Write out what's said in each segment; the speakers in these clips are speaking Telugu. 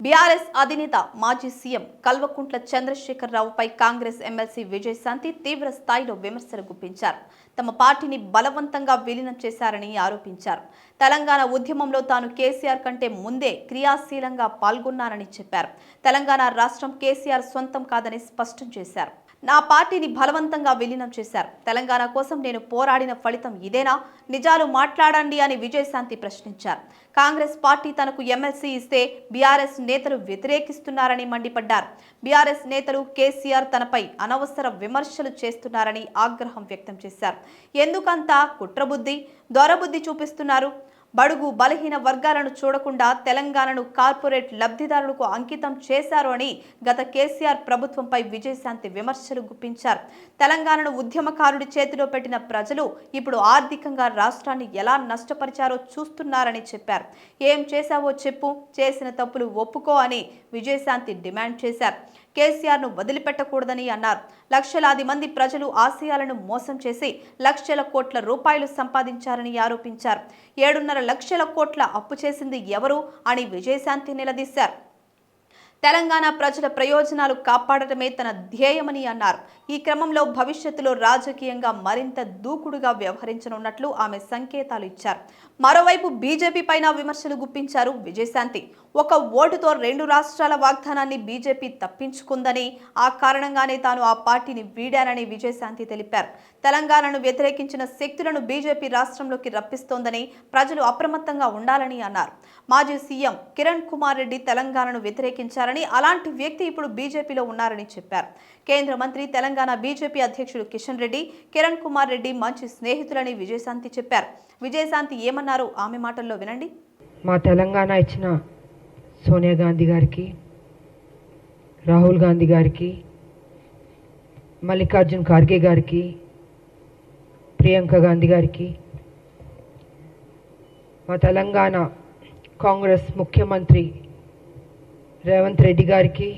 బీఆర్ఎస్ అధినేత మాజీ సీఎం కల్వకుంట్ల చంద్రశేఖరరావుపై కాంగ్రెస్ ఎమ్మెల్సీ విజయశాంతి తీవ్ర స్థాయిలో విమర్శలు గుప్పించారు. తమ పార్టీని బలవంతంగా విలీనం చేశారని ఆరోపించారు. తెలంగాణ ఉద్యమంలో తాను కేసీఆర్ కంటే ముందే క్రియాశీలంగా పాల్గొన్నారని చెప్పారు. తెలంగాణ రాష్ట్రం కేసీఆర్ సొంతం కాదని స్పష్టం చేశారు. నా పార్టీని బలవంతంగా విలీనం చేశారు. తెలంగాణ కోసం నేను పోరాడిన ఫలితం ఇదేనా? నిజాలు మాట్లాడండి అని విజయశాంతి ప్రశ్నించారు. కాంగ్రెస్ పార్టీ తనకు ఎమ్మెల్సీ ఇస్తే బీఆర్ఎస్ నేతలు వ్యతిరేకిస్తున్నారని మండిపడ్డారు. బీఆర్ఎస్ నేతలు కేసీఆర్ తనపై అనవసర విమర్శలు చేస్తున్నారని ఆగ్రహం వ్యక్తం చేశారు. ఎందుకంతా కుట్రబుద్ధి, దొరబుద్ధి చూపిస్తున్నారు? బడుగు బలహీన వర్గాలను చూడకుండా తెలంగాణను కార్పొరేట్ లబ్ధిదారులకు అంకితం చేశారు అని గత కేసీఆర్ ప్రభుత్వంపై విజయశాంతి విమర్శలు గుప్పించారు. తెలంగాణను ఉద్యమకారుడి చేతిలో పెట్టిన ప్రజలు ఇప్పుడు ఆర్థికంగా రాష్ట్రాన్ని ఎలా నష్టపరిచారో చూస్తున్నారని చెప్పారు. ఏం చేశావో చెప్పు, చేసిన తప్పులు ఒప్పుకో అని విజయశాంతి డిమాండ్ చేశారు. కేసీఆర్ను వదిలిపెట్టకూడదని అన్నారు. లక్షలాది మంది ప్రజలు ఆశయాలను మోసం చేసి లక్షల కోట్ల రూపాయలు సంపాదించారని ఆరోపించారు. 7.5 లక్షల కోట్ల అప్పు చేసింది ఎవరు అని విజయశాంతి నిలదీశారు. తెలంగాణ ప్రజల ప్రయోజనాలు కాపాడటమే తన ధ్యేయమని అన్నారు. ఈ క్రమంలో భవిష్యత్తులో రాజకీయంగా మరింత దూకుడుగా వ్యవహరించనున్నట్లు ఆమె సంకేతాలు ఇచ్చారు. మరోవైపు బీజేపీ పైన విమర్శలు గుప్పించారు విజయశాంతి. ఒక ఓటుతో 2 రాష్ట్రాల వాగ్దానాన్ని బీజేపీ తప్పించుకుందని, ఆ కారణంగానే తాను ఆ పార్టీని వీడానని విజయశాంతి తెలిపారు. తెలంగాణను వ్యతిరేకించిన శక్తులను బీజేపీ రాష్ట్రంలోకి రప్పిస్తోందని, ప్రజలు అప్రమత్తంగా ఉండాలని అన్నారు. మాజీ సీఎం కిరణ్ కుమార్ రెడ్డి తెలంగాణను వ్యతిరేకించారని, అలాంటి వ్యక్తి ఇప్పుడు బీజేపీలో ఉన్నారని చెప్పారు. కేంద్ర మంత్రి, తెలంగాణ బీజేపీ అధ్యక్షుడు కిషన్ రెడ్డి, కిరణ్ కుమార్ రెడ్డి మంచి స్నేహితులని విజయశాంతి చెప్పారు. విజయశాంతి ఏమన్నారు ఆమె మాటల్లో వినండి. మా తెలంగాణ ఇచ్చిన సోనియా గాంధీ గారికి, రాహుల్ గాంధీ గారికి, మల్లికార్జున్ ఖార్గే గారికి, ప్రియాంక గాంధీ గారికి, మా తెలంగాణ కాంగ్రెస్ ముఖ్యమంత్రి రేవంత్ రెడ్డి గారికి,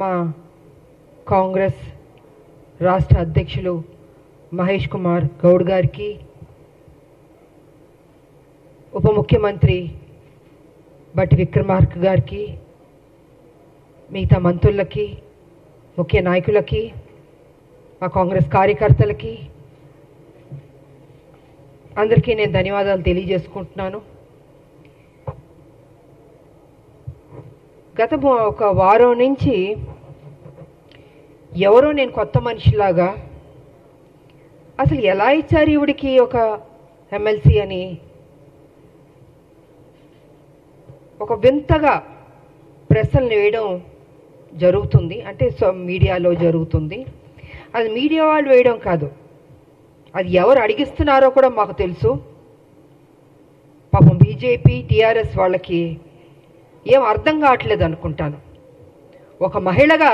మా కాంగ్రెస్ రాష్ట్ర అధ్యక్షులు మహేష్ కుమార్ గౌడ్ గారికి, ఉప ముఖ్యమంత్రి బట్టి విక్రమార్క గారికి, మిగతా మంత్రులకి, ముఖ్య నాయకులకి, మా కాంగ్రెస్ కార్యకర్తలకి అందరికీ నేను ధన్యవాదాలు తెలియజేసుకుంటున్నాను. గత ఒక వారం నుంచి ఎవరో నేను కొత్త మనిషిలాగా అసలు ఎలా ఇచ్చారు ఈవిడికి ఒక ఎమ్మెల్సీ అని ఒక వింతగా ప్రశ్నలు వేయడం జరుగుతుంది. అంటే మీడియాలో జరుగుతుంది. అది మీడియా వాళ్ళు వేయడం కాదు, అది ఎవరు అడిగిస్తున్నారో కూడా మాకు తెలుసు. పాపం బీజేపీ టీఆర్ఎస్ వాళ్ళకి ఏం అర్థం కావట్లేదు అనుకుంటాను. ఒక మహిళగా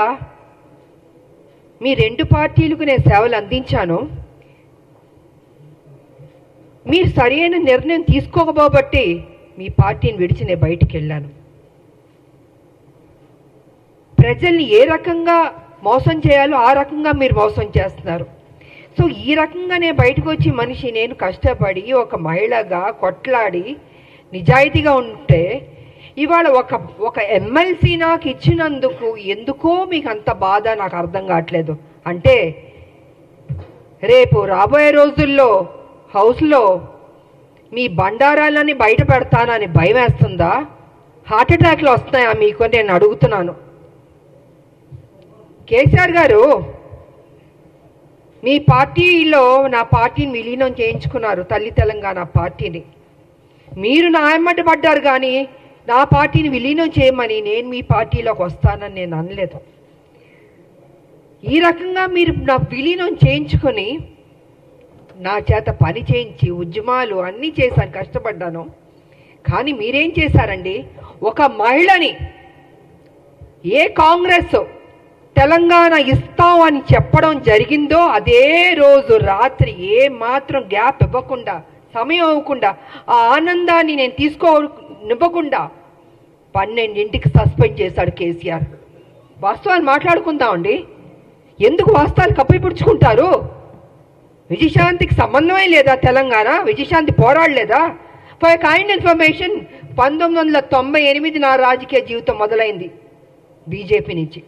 మీ 2 పార్టీలకు నేను సేవలు అందించాను. మీరు సరైన నిర్ణయం తీసుకోకపోబట్టి మీ పార్టీని విడిచి నేను బయటికి వెళ్ళాను. ప్రజల్ని ఏ రకంగా మోసం చేయాలో ఆ రకంగా మీరు మోసం చేస్తున్నారు. సో ఈ రకంగా నేను బయటకు వచ్చి మనిషి నేను కష్టపడి ఒక మహిళగా కొట్లాడి నిజాయితీగా ఉంటే ఇవాళ ఒక ఎమ్మెల్సీ నాకు ఇచ్చినందుకు ఎందుకో మీకు అంత బాధ నాకు అర్థం కావట్లేదు. అంటే రేపు రాబోయే రోజుల్లో హౌస్లో మీ బండారాలని బయట పెడతానని భయం వేస్తుందా? హార్ట్ అటాక్లు వస్తున్నాయా మీకు నేను అడుగుతున్నాను. కేసీఆర్ గారు మీ పార్టీలో నా పార్టీని విలీనం చేయించుకున్నారు, తల్లి తెలంగాణ పార్టీని. మీరు నా ఎమ్మటి పడ్డారు కానీ నా పార్టీని విలీనం చేయమని నేను మీ పార్టీలోకి వస్తానని నేను అనలేదు. ఈ రకంగా మీరు నా విలీనం చేయించుకొని నా చేత పని చేయించి ఉద్యమాలు అన్నీ చేశాను, కష్టపడ్డాను. కానీ మీరేం చేశారండి? ఒక మహిళని ఏ కాంగ్రెస్ తెలంగాణ ఇస్తాం అని చెప్పడం జరిగిందో అదే రోజు రాత్రి ఏ మాత్రం గ్యాప్ ఇవ్వకుండా, సమయం ఇవ్వకుండా, ఆ ఆనందాన్ని నేను తీసుకోనివ్వకుండా 12ంటికి సస్పెండ్ చేశాడు కేసీఆర్. వాస్తవాలు మాట్లాడుకుందామండి. ఎందుకు వాస్తవాలు కప్పిపుచ్చుకుంటారు? విజయశాంతికి సంబంధమే లేదా? తెలంగాణ విజయశాంతి పోరాడలేదా? ఫర్ కైండ్ ఇన్ఫర్మేషన్, 1998 నా రాజకీయ జీవితం మొదలైంది బీజేపీ నుంచి.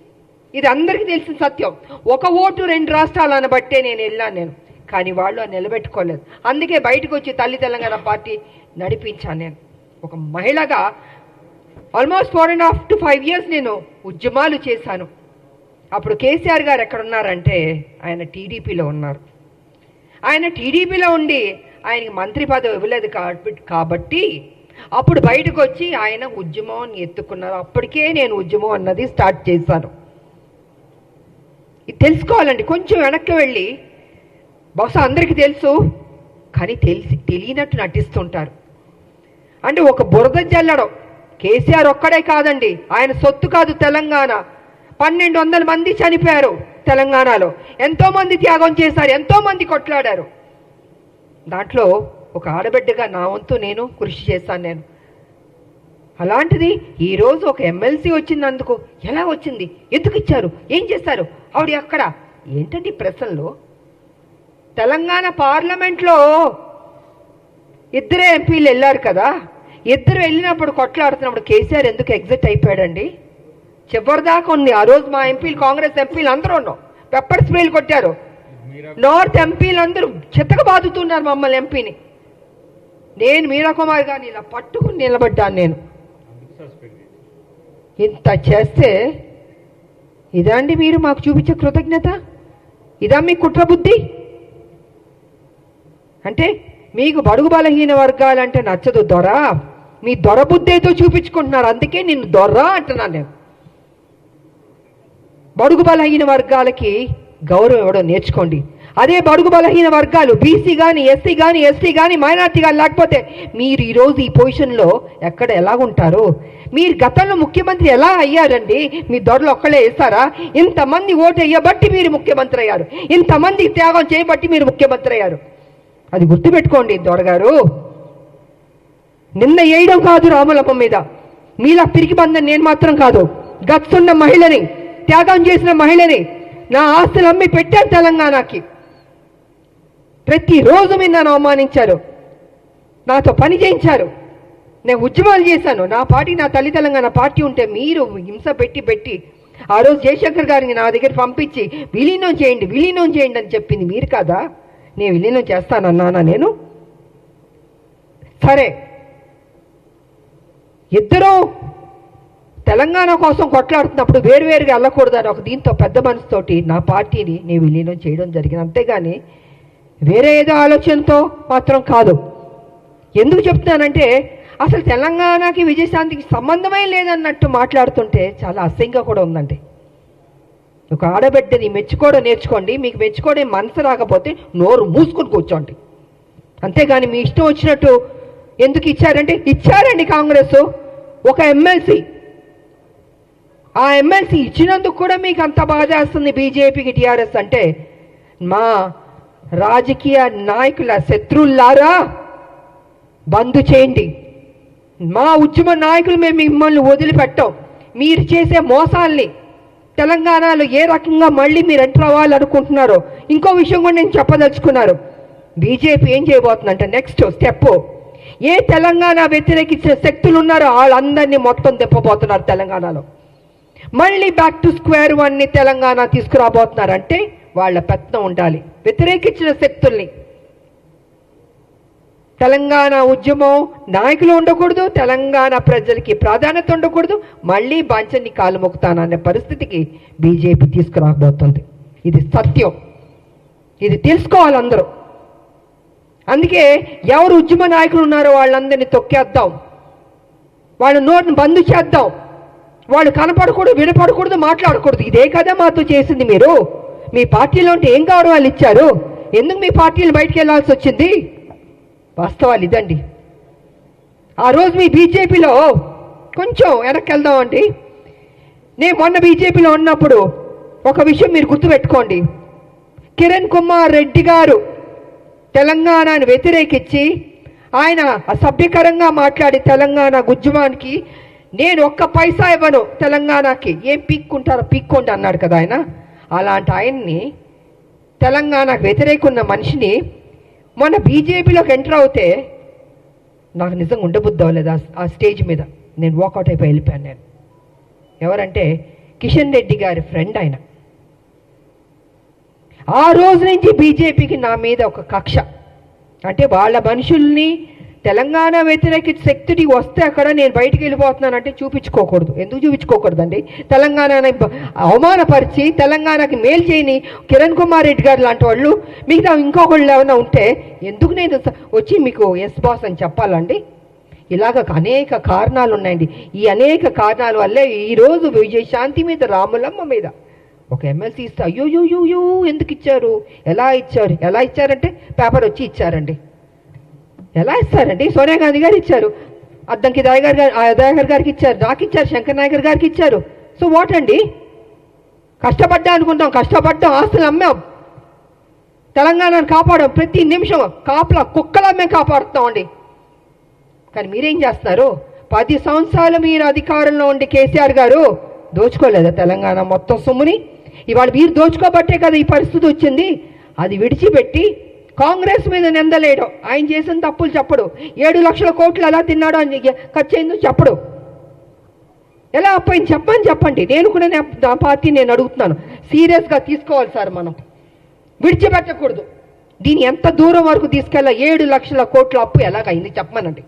ఇది అందరికీ తెలిసిన సత్యం. ఒక ఓటు 2 రాష్ట్రాలను బట్టే నేను వెళ్ళాను కానీ వాళ్ళు నిలబెట్టుకోలేదు. అందుకే బయటకు వచ్చి తల్లి తెలంగాణ పార్టీ నడిపించాను. నేను ఒక మహిళగా ఆల్మోస్ట్ 4.5 to 5 years నేను ఉద్యమాలు చేశాను. అప్పుడు కేసీఆర్ గారు ఎక్కడున్నారంటే ఆయన టీడీపీలో ఉన్నారు. ఆయన టీడీపీలో ఉండి ఆయనకి మంత్రి పదవి ఇవ్వలేదు కాబట్టి అప్పుడు బయటకు వచ్చి ఆయన ఉద్యమం ఎత్తుకున్నారు. అప్పటికే నేను ఉద్యమం అన్నది స్టార్ట్ చేశాను. ఇది తెలుసుకోవాలండి. కొంచెం వెనక్కి వెళ్ళి, బహుశా అందరికీ తెలుసు కానీ తెలియనట్టు నటిస్తుంటారు. అంటే ఒక బురద జల్లడం కేసీఆర్ ఒక్కడే కాదండి, ఆయన సొత్తు కాదు తెలంగాణ. 1200 మంది చనిపోయారు తెలంగాణలో. ఎంతోమంది త్యాగం చేశారు, ఎంతోమంది కొట్లాడారు. దాంట్లో ఒక ఆడబిడ్డగా నా వంతు నేను కృషి చేశాను. నేను అలాంటిది ఈరోజు ఒక ఎమ్మెల్సీ వచ్చినందుకు ఎలా వచ్చింది, ఎందుకు ఇచ్చారు, ఏం చేస్తారు, ఆవిడ అక్కడ ఏంటంటే ప్రశ్నలో. తెలంగాణ పార్లమెంట్లో 2 ఎంపీలు వెళ్ళారు కదా, 2 వెళ్ళినప్పుడు కొట్లాడుతున్నప్పుడు కేసీఆర్ ఎందుకు ఎగ్జిట్ అయిపోయాడండి? చివరిదాకా ఉంది. ఆ రోజు మా ఎంపీలు, కాంగ్రెస్ ఎంపీలు అందరూ ఉన్నాం, పెప్పర్ స్ప్రేలు కొట్టారు. నార్త్ ఎంపీలు అందరూ చిత్తక బాదుతున్నారు మమ్మల్ని ఎంపీని. నేను మీరా కుమార్ గారిని ఇలా పట్టుకుని నిలబడ్డాను. నేను ఇంత చేస్తే ఇదండి మీరు మాకు చూపించే కృతజ్ఞత? ఇదా మీ కుట్ర బుద్ధి? అంటే మీకు బడుగు బలహీన వర్గాలంటే నచ్చదు దొర, మీ దొర బుద్ధి ఏదో చూపించుకుంటున్నారు. అందుకే నిన్ను దొర అంటున్నాను నేను. బడుగు బలహీన వర్గాలకి గౌరవం ఇవ్వడం నేర్చుకోండి. అదే బడుగు బలహీన వర్గాలు బీసీ కానీ, ఎస్సీ కానీ, ఎస్టీ కానీ, మైనార్టీ కానీ లేకపోతే మీరు ఈరోజు ఈ పొజిషన్లో ఎక్కడ ఎలాగుంటారు? మీరు గతంలో ముఖ్యమంత్రి ఎలా అయ్యారండి? మీ దొరలు ఒక్కళ్ళే వేస్తారా? ఇంతమంది ఓటు వేయబట్టి మీరు ముఖ్యమంత్రి అయ్యారు, ఇంతమంది త్యాగం చేయబట్టి మీరు ముఖ్యమంత్రి అయ్యారు. అది గుర్తుపెట్టుకోండి దొరగారు. నిన్న వేయడం కాదు రాములమ్మ మీద, మీలా పిరికి బంధం నేను మాత్రం కాదు. గచ్చున్న మహిళని, త్యాగం చేసిన మహిళని, నా ఆస్తులు అమ్మి పెట్టాను తెలంగాణకి. ప్రతిరోజు మీరు నన్ను అవమానించారు, నాతో పని చేయించారు, నేను ఉద్యమాలు చేశాను. నా పార్టీ, నా తల్లి తెలంగాణ పార్టీ ఉంటే మీరు హింస పెట్టి ఆ రోజు జయశంకర్ గారిని నా దగ్గర పంపించి విలీనం చేయండి అని చెప్పింది మీరు కాదా? నేను విలీనం చేస్తానన్నానా నేను? సరే, ఇద్దరూ తెలంగాణ కోసం కొట్లాడుతున్నప్పుడు వేరువేరుగా వెళ్ళకూడదని ఒక దీంతో పెద్ద మనసుతోటి నా పార్టీని నేను విలీనం చేయడం జరిగింది. అంతేగాని వేరే ఏదో ఆలోచనతో మాత్రం కాదు. ఎందుకు చెప్తున్నానంటే అసలు తెలంగాణకి విజయశాంతికి సంబంధమే లేదన్నట్టు మాట్లాడుతుంటే చాలా అసహ్యంగా కూడా ఉందండి. ఒక ఆడబిడ్డని మెచ్చుకోవడం నేర్చుకోండి. మీకు మెచ్చుకోవడం మనసు రాకపోతే నోరు మూసుకొని కూర్చోండి. అంతేగాని మీ ఇష్టం వచ్చినట్టు ఎందుకు ఇచ్చారంటే ఇచ్చారండి కాంగ్రెస్ ఒక ఎమ్మెల్సీ. ఆ ఎమ్మెల్సీ ఇచ్చినందుకు కూడా మీకు అంత బాధేస్తుంది బీజేపీకి, టీఆర్ఎస్ అంటే. మా రాజకీయ నాయకుల శత్రువులారా బంద్ చేయండి. మా ఉద్యమ నాయకులు మేము మిమ్మల్ని వదిలిపెట్టాం. మీరు చేసే మోసాల్ని తెలంగాణలో ఏ రకంగా మళ్ళీ మీరు ఎంటర్ అవ్వాలనుకుంటున్నారో ఇంకో విషయం కూడా నేను చెప్పదలుచుకున్నారు. బీజేపీ ఏం చేయబోతుందంటే నెక్స్ట్ స్టెప్, ఏ తెలంగాణ వ్యతిరేకించే శక్తులు ఉన్నారో వాళ్ళందరినీ మొత్తం తిప్పబోతున్నారు తెలంగాణలో. మళ్ళీ బ్యాక్ టు స్క్వేర్ 1ని తెలంగాణ తీసుకురాబోతున్నారంటే వాళ్ళ పెత్తనం ఉండాలి. వ్యతిరేకించిన శక్తుల్ని, తెలంగాణ ఉద్యమం నాయకులు ఉండకూడదు, తెలంగాణ ప్రజలకి ప్రాధాన్యత ఉండకూడదు, మళ్ళీ బాంచన్ని కాలు మొక్కుతాననే పరిస్థితికి బీజేపీ తీసుకురాబోతుంది. ఇది సత్యం, ఇది తెలుసుకోవాలి అందరూ. అందుకే ఎవరు ఉద్యమ నాయకులు ఉన్నారో వాళ్ళందరినీ తొక్కేద్దాం, వాళ్ళ నోటిని బంద్ చేద్దాం. వాళ్ళు కనపడకూడదు, వినపడకూడదు, మాట్లాడకూడదు. ఇదే కదా మాతో చేసింది మీరు. మీ పార్టీలో ఉంటే ఏం గౌరవాలు ఇచ్చారు? ఎందుకు మీ పార్టీలు బయటికి వెళ్ళాల్సి వచ్చింది? వాస్తవాలు ఇదండి. ఆ రోజు మీ బీజేపీలో కొంచెం వెనక్కి వెళ్దామండి. నేను మొన్న బీజేపీలో ఉన్నప్పుడు ఒక విషయం మీరు గుర్తుపెట్టుకోండి. కిరణ్ కుమార్ రెడ్డి గారు తెలంగాణను వ్యతిరేకించి ఆయన అసభ్యకరంగా మాట్లాడి తెలంగాణ ఉద్యమానికి నేను ఒక్క పైసా ఇవ్వను తెలంగాణకి, ఏం పీక్కుంటారో పీక్కోండి అన్నాడు కదా ఆయన. అలాంటి ఆయన్ని, తెలంగాణకు వ్యతిరేకున్న మనిషిని మొన్న బీజేపీలోకి ఎంటర్ అవుతే నాకు నిజంగా ఉండబుద్ధి అవ్వలేదు ఆ స్టేజ్ మీద. నేను వాకౌట్ అయిపోయి వెళ్ళిపోయాను నేను. ఎవరంటే కిషన్ రెడ్డి గారి ఫ్రెండ్ ఆయన. ఆ రోజు నుంచి బీజేపీకి నా మీద ఒక కక్ష. అంటే వాళ్ళ మనుషుల్ని తెలంగాణ వ్యతిరేక శక్తి వస్తే అక్కడ నేను బయటికి వెళ్ళిపోతున్నానంటే చూపించుకోకూడదు. ఎందుకు చూపించుకోకూడదండి? తెలంగాణని అవమానపరిచి తెలంగాణకి మేలు చేయని కిరణ్ కుమార్ రెడ్డి గారు లాంటి వాళ్ళు మిగతా ఇంకొకళ్ళు ఏమైనా ఉంటే ఎందుకు నేను వచ్చి మీకు ఎస్ బాస్ అని చెప్పాలండి? ఇలాగ అనేక కారణాలు ఉన్నాయండి. ఈ అనేక కారణాల వల్లే ఈరోజు విజయశాంతి మీద, రాములమ్మ మీద ఒక ఎమ్మెల్సీ ఇస్తే అయ్యో ఎందుకు ఇచ్చారు, ఎలా ఇచ్చారంటే పేపర్ వచ్చి ఇచ్చారండి. ఎలా ఇస్తారండి? సోనియా గాంధీ గారు ఇచ్చారు, అద్దంకి దయాకర్ గారికి ఇచ్చారు, నాకు ఇచ్చారు, శంకర్ నాయకర్ గారికి ఇచ్చారు. సో వాట్ అండి? కష్టపడ్డా అనుకుంటాం, కష్టపడ్డాం, ఆస్తులు అమ్మాం, తెలంగాణను కాపాడాం, ప్రతి నిమిషం కాపలా కుక్కలా మేము కాపాడుతామండి. కానీ మీరేం చేస్తున్నారు? 10 సంవత్సరాలు మీరు అధికారంలో ఉండి కేసీఆర్ గారు దోచుకోలేదా తెలంగాణ మొత్తం సొమ్ముని? ఇవాళ మీరు దోచుకోబట్టే కదా ఈ పరిస్థితి వచ్చింది. అది విడిచిపెట్టి కాంగ్రెస్ మీద నిందలేయడం, ఆయన చేసిన తప్పులు చెప్పడు, 7 లక్షల కోట్లు ఎలా తిన్నాడో అని ఖర్చు అయిందో చెప్పడు, ఎలా అప్పయింది చెప్పండి. నేను కూడా నా పార్టీ నేను అడుగుతున్నాను, సీరియస్గా తీసుకోవాలి సార్, మనం విడిచిపెట్టకూడదు. దీన్ని ఎంత దూరం వరకు తీసుకెళ్ళా? 7 లక్షల కోట్ల అప్పు ఎలాగైంది చెప్పమనండి.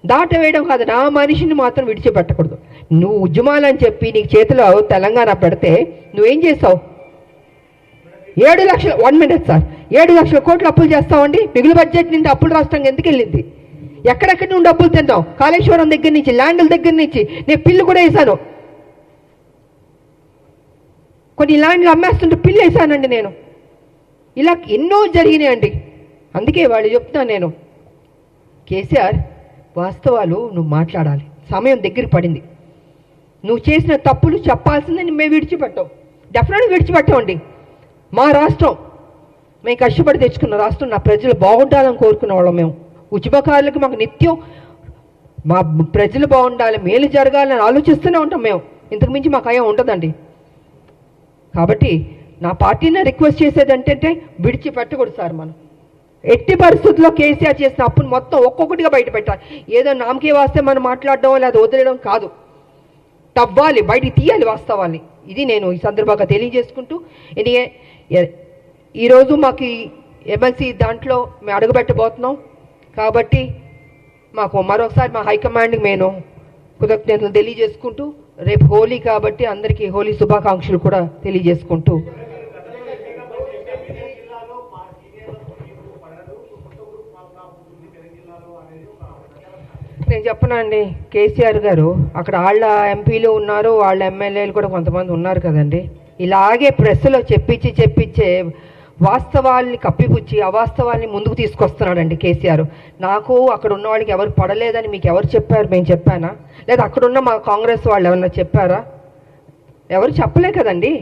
దాటవేయడం కాదు, నా మనిషిని మాత్రం విడిచిపెట్టకూడదు. నువ్వు ఉద్యమాలని చెప్పి నీకు చేతిలో తెలంగాణ పెడితే నువ్వేం చేస్తావు? 7 లక్షల 1 మినిట్ సార్, 7 లక్షల కోట్లు అప్పులు చేస్తామండి. మిగులు బడ్జెట్ నుండి అప్పులు రాష్ట్రంగా ఎందుకు వెళ్ళింది? ఎక్కడెక్కడి నుండి అప్పులు తింటాం? కాళేశ్వరం దగ్గర నుంచి, ల్యాండ్ల దగ్గర నుంచి. నేను పిల్లు కూడా వేసాను, కొన్ని ల్యాండ్లు అమ్మేస్తుంటే పిల్లు వేసానండి నేను. ఇలా ఎన్నో జరిగినాయండి. అందుకే వాళ్ళు చెప్తాను నేను, కేసీఆర్ వాస్తవాలు నువ్వు మాట్లాడాలి. సమయం దగ్గర పడింది. నువ్వు చేసిన తప్పులు చెప్పాల్సిందని మేము విడిచిపెట్టాం, డెఫినెట్గా విడిచిపెట్టామండి. మా రాష్ట్రం మేము కష్టపడి తెచ్చుకున్న రాష్ట్రం, నా ప్రజలు బాగుండాలని కోరుకునే వాళ్ళం మేము. ఉద్యమకారులకు మాకు నిత్యం మా ప్రజలు బాగుండాలి, మేలు జరగాలని ఆలోచిస్తూనే ఉంటాం మేము. ఇంతకు మించి మాకు అయ్యా ఉండదండి. కాబట్టి నా పార్టీని రిక్వెస్ట్ చేసేది ఏంటంటే విడిచిపెట్టకూడదు సార్. మనం ఎట్టి పరిస్థితుల్లో కేసీఆర్ చేసిన అప్పును మొత్తం ఒక్కొక్కటిగా బయట పెట్టాలి. ఏదో నామకే వాస్తే మనం మాట్లాడడం లేదా వదిలేయడం కాదు, తవ్వాలి, బయటికి తీయాలి వాస్తవాన్ని. ఇది నేను ఈ సందర్భంగా తెలియజేసుకుంటూ, ఈరోజు మాకు ఎమ్మెల్సీ దాంట్లో మేము అడుగుపెట్టబోతున్నాం. కాబట్టి మాకు మరొకసారి మా హైకమాండ్కి నేను కృతజ్ఞతలు తెలియజేసుకుంటూ, రేపు హోలీ కాబట్టి అందరికీ హోలీ శుభాకాంక్షలు కూడా తెలియజేసుకుంటూ, నేను చెప్పనండి, కేసీఆర్ గారు అక్కడ వాళ్ళ ఎంపీలు ఉన్నారు, వాళ్ళ ఎమ్మెల్యేలు కూడా కొంతమంది ఉన్నారు కదండి. ఇలాగే ప్రెస్లో చెప్పించే వాస్తవాల్ని కప్పిపుచ్చి అవాస్తవాల్ని ముందుకు తీసుకొస్తున్నాడండి కేసీఆర్. నాకు అక్కడ ఉన్న వాళ్ళకి ఎవరు పడలేదని మీకు ఎవరు చెప్పారు? మేము చెప్పానా? లేదా అక్కడున్న మా కాంగ్రెస్ వాళ్ళు ఏమన్నా చెప్పారా? ఎవరు చెప్పలే కదండి.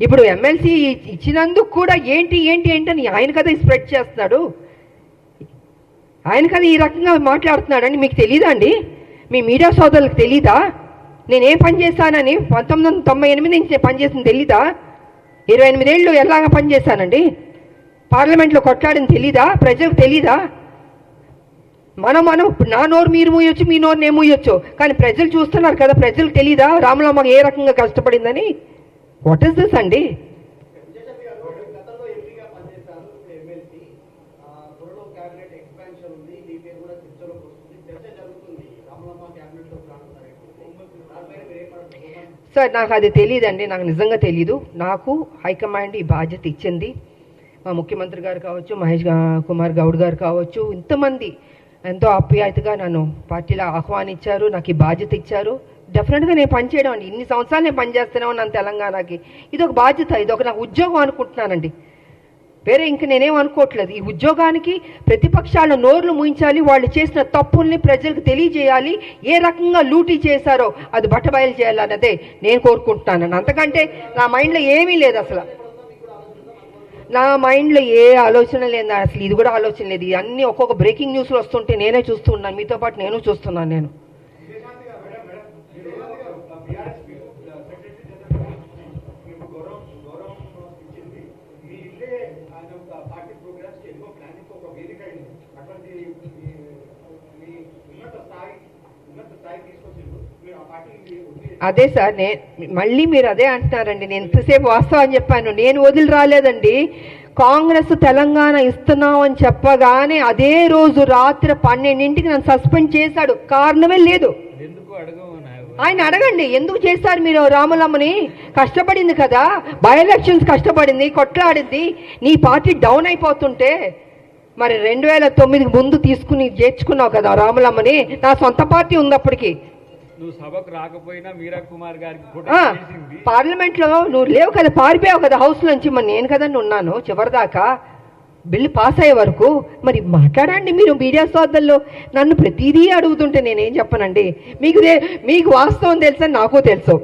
ఇప్పుడు ఎమ్మెల్సీ ఇచ్చినందుకు కూడా ఏంటి అని ఆయన కదా స్ప్రెడ్ చేస్తున్నాడు, ఆయన కదా ఈ రకంగా మాట్లాడుతున్నాడని మీకు తెలీదా అండి? మీ మీడియా సోదరులకు తెలీదా? నేనేం పని చేశానని 1998 నుంచి పనిచేసింది తెలీదా? 28 ఏళ్ళు ఎలాగా పనిచేశానండి, పార్లమెంట్లో కొట్లాడిని తెలీదా? ప్రజలకు తెలీదా? మనం నా నోరు మీరు మూయొచ్చు, మీ నోరు నేను మూయొచ్చు, కానీ ప్రజలు చూస్తున్నారు కదా, ప్రజలకు తెలీదా రాములమ్మ ఏ రకంగా కష్టపడిందని? వాట్ ఈస్ దిస్ అండి? సార్ నాకు అది తెలియదండి, నాకు నిజంగా తెలీదు. నాకు హైకమాండ్ ఈ బాధ్యత ఇచ్చింది. మా ముఖ్యమంత్రి గారు కావచ్చు, మహేష్ కుమార్ గౌడ్ గారు కావచ్చు, ఇంతమంది ఎంతో ఆప్యాయతగా నన్ను పార్టీలో ఆహ్వానించారు, నాకు ఈ బాధ్యత ఇచ్చారు. డెఫినెట్గా నేను పనిచేయడం అండి, ఇన్ని సంవత్సరాలు నేను పనిచేస్తూనే ఉన్నాను తెలంగాణకి. ఇది ఒక బాధ్యత, ఇది ఒక నాకు ఉద్యోగం అనుకుంటున్నానండి, వేరే ఇంక నేనేం అనుకోవట్లేదు. ఈ ఉద్యోగానికి ప్రతిపక్షాల నోర్లు ముయించాలి, వాళ్ళు చేసిన తప్పుల్ని ప్రజలకు తెలియజేయాలి, ఏ రకంగా లూటీ చేశారో అది బట్టబయలు చేయాలన్నదే నేను కోరుకుంటున్నాను. అంతకంటే నా మైండ్లో ఏమీ లేదు, అసలు నా మైండ్లో ఏ ఆలోచన లేదు, అసలు ఇది కూడా ఆలోచన లేదు. అన్నీ ఒక్కొక్క బ్రేకింగ్ న్యూస్లు వస్తుంటే నేనే చూస్తూ ఉన్నాను, మీతో పాటు నేను చూస్తున్నాను. నేను అదే సార్ మళ్ళీ మీరు అదే అంటున్నారండి. నేను ఎంతసేపు వాస్తవం చెప్పాను. నేను వదిలి రాలేదండి. కాంగ్రెస్ తెలంగాణ ఇస్తున్నాం అని చెప్పగానే అదే రోజు రాత్రి 12ంటికి నన్ను సస్పెండ్ చేశాడు. కారణమే లేదు. ఆయన అడగండి ఎందుకు చేస్తారు మీరు. రాములమ్మని కష్టపడింది కదా, బై ఎలక్షన్స్ కష్టపడింది, కొట్లాడింది. నీ పార్టీ డౌన్ అయిపోతుంటే మరి 2009 ముందు తీసుకుని చేర్చుకున్నావు కదా రాములమ్మని. నా సొంత పార్టీ ఉంది అప్పటికి. నువ్వు సభకు రాకపోయినా మీరా కుమార్ గారికి పార్లమెంట్ లో నువ్వు లేవు కదా, పారిపోయావు కదా హౌస్ నుంచి. మరి నేను కదండి ఉన్నాను చివరిదాకా బిల్లు పాస్ అయ్యే వరకు. మరి మాట్లాడండి మీరు మీడియా సోదరులు. నన్ను ప్రతిదీ అడుగుతుంటే నేనేం చెప్పనండి. మీకు వాస్తవం తెలుసా, నాకు తెలుసు.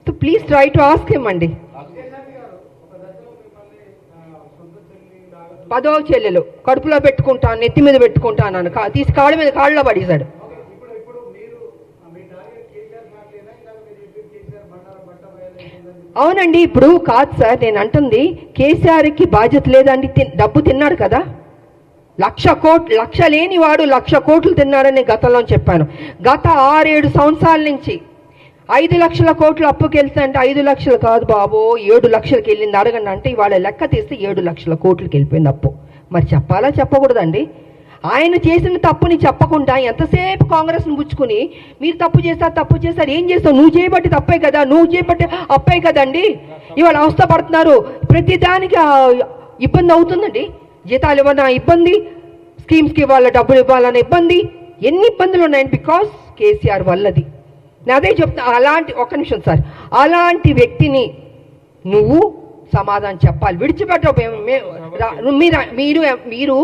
So please try to ask him అండి. 10వ చెల్లెలు కడుపులో పెట్టుకుంటాను, నెత్తి మీద పెట్టుకుంటాను, తీసి కాళ్ళలో పడేశాడు. అవునండి. ఇప్పుడు కాదు సార్ నేను అంటుంది, కేసీఆర్కి బాధ్యత లేదండి. డబ్బు తిన్నాడు కదా, 1,00,000 కోట్లు. లక్ష లేని వాడు 1,00,000 కోట్లు తిన్నాడని గతంలో చెప్పాను. గత 6-7 సంవత్సరాల నుంచి 5 లక్షల కోట్లు అప్పుకి వెళ్తుందంటే 5 లక్షలు కాదు బాబో 7 లక్షలకి వెళ్ళింది. అడగండి అంటే ఇవాళ లెక్క తీస్తే 7 లక్షల కోట్లకి వెళ్ళిపోయింది అప్పు. మరి చెప్పాలా చెప్పకూడదండి? ఆయన చేసిన తప్పుని చెప్పకుండా ఎంతసేపు కాంగ్రెస్ను పుచ్చుకుని మీరు తప్పు చేస్తారు ఏం చేస్తావు? నువ్వు చేయబట్టి తప్పే కదా, నువ్వు చేయబట్టి అప్పే కదండి. ఇవాళ అవస్థ పడుతున్నారు. ప్రతి దానికి ఇబ్బంది అవుతుందండి. జీతాలు ఇవ్వనా ఇబ్బంది, స్కీమ్స్కి ఇవ్వాల డబ్బులు ఇవ్వాలన్న ఇబ్బంది, ఎన్ని ఇబ్బందులు ఉన్నాయండి. బికాస్ కేసీఆర్ వల్లది. నేను అదే చెప్తున్నా. ఒక్క నిమిషం సార్, అలాంటి వ్యక్తిని నువ్వు సమాధానం చెప్పాలి. విడిచిపెట్టవు. మీరు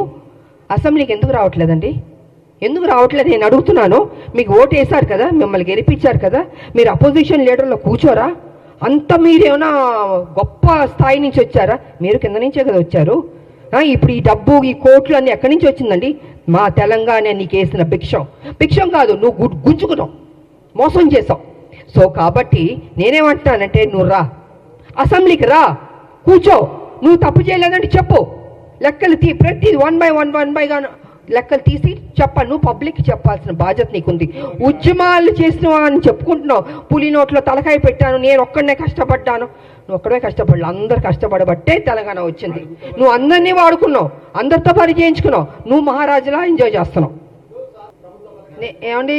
అసెంబ్లీకి ఎందుకు రావట్లేదండి? ఎందుకు రావట్లేదు నేను అడుగుతున్నాను. మీకు ఓటు వేశారు కదా, మిమ్మల్ని గెలిపించారు కదా, మీరు అపోజిషన్ లీడర్లో కూర్చోరా? అంత మీరేమైనా గొప్ప స్థాయి నుంచి వచ్చారా? మీరు కింద నుంచే కదా వచ్చారు. ఇప్పుడు ఈ డబ్బు ఈ కోట్లు అన్నీ ఎక్కడి నుంచి వచ్చిందండి? మా తెలంగాణ నీకు వేసిన భిక్షం కాదు, నువ్వు గుంజుకున్నావు, మోసం చేసావు. సో కాబట్టి నేనేమంటున్నానంటే నువ్వు రా, అసెంబ్లీకి రా, కూర్చో. నువ్వు తప్పు చేయలేదంటే చెప్పు. లెక్కలు ప్రతిది 1 by 1 లెక్కలు తీసి చెప్పాలి. నువ్వు పబ్లిక్ చెప్పాల్సిన బాధ్యత నీకుంది. ఉద్యమాలు చేసినవా అని చెప్పుకుంటున్నావు. పులి నోట్లో తలకాయ పెట్టాను, నేను ఒక్కడనే కష్టపడ్డాను. నువ్వు ఒక్కడే కష్టపడలే, అందరు కష్టపడబట్టే తెలంగాణ వచ్చింది. నువ్వు అందరినీ వాడుకున్నావు, అందరితో పని చేయించుకున్నావు, నువ్వు మహారాజులా ఎంజాయ్ చేస్తున్నావు. ఏమండి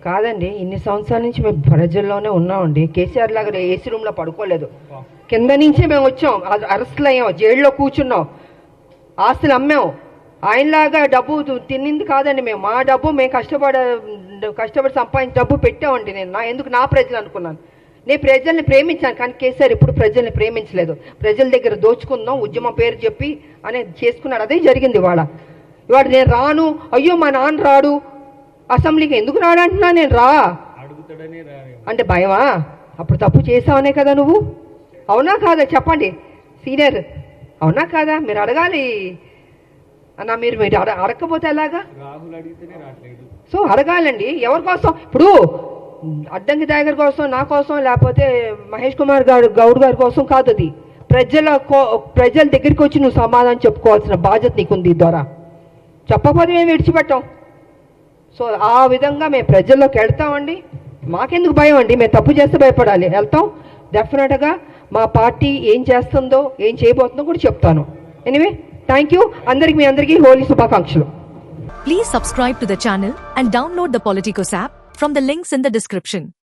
కాదండి, ఇన్ని సంవత్సరాల నుంచి మేము ప్రజల్లోనే ఉన్నామండి. కేసీఆర్ లాగా ఏసీ రూమ్లో పడుకోలేదు. కింద నుంచే మేము వచ్చాం, అరెస్టులు అయ్యాం, జైల్లో కూర్చున్నాం, ఆస్తులు అమ్మాం. ఆయనలాగా డబ్బు తిన్నింది కాదండి. మేము మా డబ్బు మేము కష్టపడి సంపాదించిన డబ్బు పెట్టామండి. ఎందుకు నా ప్రజలు అనుకున్నాను. నేను ప్రజల్ని ప్రేమించాను, కానీ కేసీఆర్ ఇప్పుడు ప్రజల్ని ప్రేమించలేదు. ప్రజల దగ్గర దోచుకుందాం, ఉద్యమం పేరు చెప్పి అనేది చేసుకున్నాడు. అదే జరిగింది. ఇవాళ నేను రాను, అయ్యో మా నాన్న రాడు అసెంబ్లీకి, ఎందుకు రాడంటున్నా నేను రా అంటే భయమా? అప్పుడు తప్పు చేసావనే కదా నువ్వు. అవునా కాదా చెప్పండి సీనియర్, అవునా కాదా? మీరు అడగాలి అన్న. మీరు అడగకపోతే ఎలాగా? సో అడగాలండి. ఎవరి కోసం? ఇప్పుడు అడ్డంకి టైగర్ కోసం, నా కోసం, లేకపోతే మహేష్ కుమార్ గౌడ్ గారి కోసం కాదు. అది ప్రజల దగ్గరికి వచ్చి నువ్వు సమాధానం చెప్పుకోవాల్సిన బాధ్యత నీకుంది. ద్వారా చెప్పకపోతే మేము విడిచిపెట్టాం. సో ఆ విధంగా మేము ప్రజల్లోకి వెళ్తామండి. మాకెందుకు భయం అండి? మేము తప్పు చేస్తే భయపడాలి? వెళ్తాం డెఫినెట్గా. మా పార్టీ ఏం చేస్తుందో ఏం చేయబోతుందో కూడా చెప్తాను. Anyway thank you. మీ అందరికీ హోలీ శుభాకాంక్షలు. Please subscribe to the channel and download the Politicos app from the links in the description.